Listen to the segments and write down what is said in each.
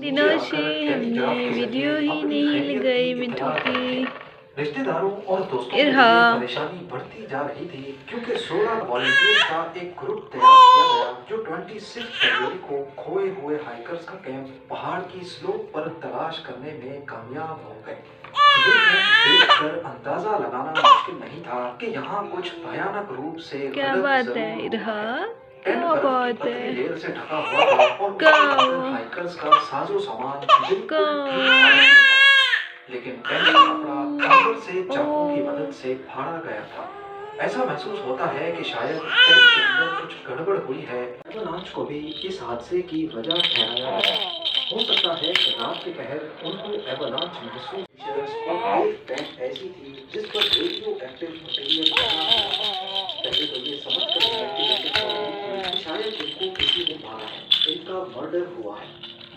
दिनों से हमने वीडियो ही नहीं लगाई मिठू की। रिश्तेदारों और दोस्तों के इरहा लिए परेशानी बढ़ती जा रही थी क्योंकि 16 वॉलंटियर्स का एक ग्रुप तैयार किया गया जो 26 फरवरी को खोए हुए हाइकर्स का कैंप पहाड़ की स्लोप पर तलाश करने में कामयाब हो गए। ये कैंप देखकर अंदाजा लगाना मुश्किल नहीं था कि यहाँ कुछ भयानक रूप से क्या गड़बड़ बात है जरूर इरहा, टेंट क्या बर्फ की बात पतली है। लेयर से ढका हुआ था और उसके अंदर हाइकर्स का साजो सामान बिल्कुल ठीक हालत में था। लेकिन टेंट का कपड़ा अंदर से चाकू की मदद से फाड़ा गया था। ऐसा महसूस होता है कि शायद टेंट के अंदर कुछ गड़बड़ हुई है। एवलांच को भी इस हादसे की वजह ठहराया गया। हो सकता है कि रात के पहर उनको एवलांच महसूस और एक टेंट ऐसी थी जिस पर रेडियो एक्टिव मटेरियल बना था। पहले तो ये समझ कर इन्वेस्टिगेशन हो रही थी कि शायद इनको किसी ने मारा है, इनका मर्डर हुआ है।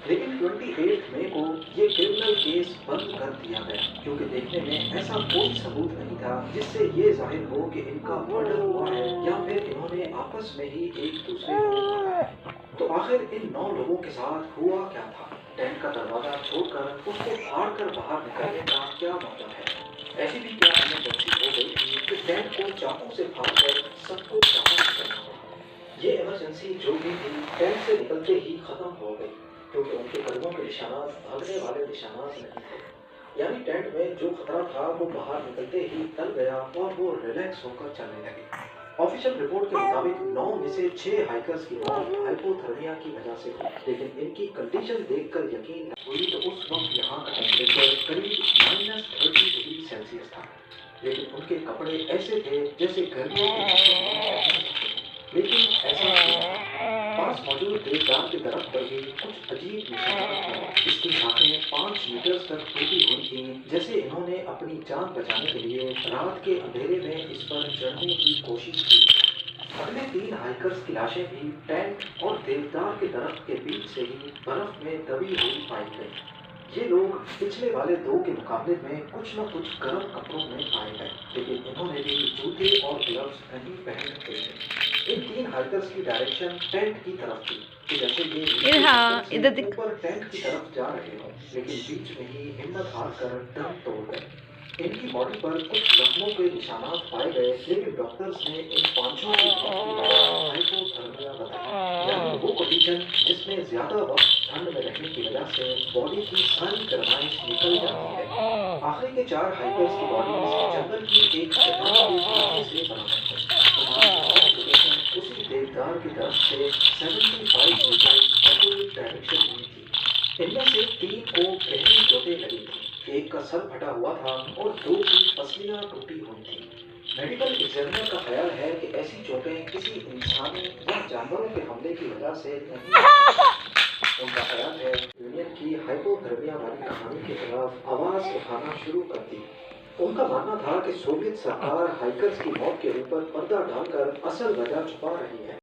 लेकिन 28 मई को ये क्रिमिनल केस बंद कर दिया गया क्योंकि देखने में ऐसा कोई सबूत नहीं था जिससे ये जाहिर हो कि इनका मर्डर हुआ है या फिर इन्होंने आपस में ही एक दूसरे को मारा है। तो आखिर इन 9 लोगों के साथ हुआ क्या था? टेंट का दरवाजा छोड़कर उसको फाड़ कर बाहर निकलने का क्या मतलब है? ऐसी भी क्या इमरजेंसी हो गई थी कि टेंट को चाकू से फाड़कर सबको बाहर निकलना पड़ा? ये इमरजेंसी जो भी थी टेंट से निकलते ही खत्म हो गई क्योंकि उनके कदमों के निशानात भागने वाले निशानात नहीं थे। यानी टेंट में जो खतरा था वो बाहर निकलते ही टल गया और वो रिलैक्स होकर चलने लगे। ऑफिशियल रिपोर्ट के मुताबिक 9 में से 6 हाइकर्स की मौत हाइपोथर्मिया की वजह से हुई, लेकिन इनकी कंडीशन देखकर यकीन हुई तो उस वक्त यहाँ का टेम्परेचर करीब -30 डिग्री सेल्सियस था। लेकिन उनके कपड़े ऐसे थे जैसे गर्मियों के मौसम में पहन सकते हैं। लेकिन ऐसा क्यों था? पास मौजूद देवदार के दरख्त पर भी कुछ अजीब निशानात थे। इसकी शाखें 5 मीटर तक टूटी हुई थीं, जैसे इन्होंने अपनी जान बचाने के लिए रात के अंधेरे में इस पर चढ़ने की कोशिश की। अगले 3 हाइकर्स की लाशें भी टेंट और देवदार के दरख्त के बीच से ही बर्फ में दबी हुई पाई गई। ये लोग पिछले वाले 2 के मुकाबले में कुछ न कुछ गर्म कपड़ों में पाए गए, लेकिन इन्होंने भी जूते और ग्लव्स नहीं पहन रखे थे। इन 3 हाइकर्स की डायरेक्शन टेंट की तरफ थी कि जैसे ये ऊपर टेंट की तरफ जा रहे हो, लेकिन बीच में ही हिम्मत हार कर दम तोड़ गए। इनकी बॉडी पर कुछ जख्मों के निशानात पाए गए, लेकिन डॉक्टर्स ने इन पांचों की मौत की वजह हाइपोथर्मिया बताई, यानी वो कंडीशन जिसमें ज्यादा वक्त ठंड में रहने की वजह से बॉडी की सारी गर्माइश निकल जाती है। आखिरी के 4 हाइकर्स की बॉडीज जंगल की एक चट्टान के नीचे से बरामद हुई। उसी देवदार की तरफ से 75 मीटर अपोजिट डायरेक्शन में थी। इनमें से 3 को गहरी चोटें लगी थी, एक का सर फटा हुआ था और 2 की पसलियां टूटी हुई थी। मेडिकल एग्जामिनर का ख्याल है कि ऐसी चोटें किसी इंसानी या जानवरों के हमले की वजह से नहीं। उनका ख्याल है यूनियन की हाइपोथर्मिया वाली कहानी के खिलाफ आवाज उठाना शुरू कर दी। उनका मानना था कि सोवियत सरकार हाइकर्स की मौत के ऊपर पर्दा डालकर असल वजह छुपा रही है।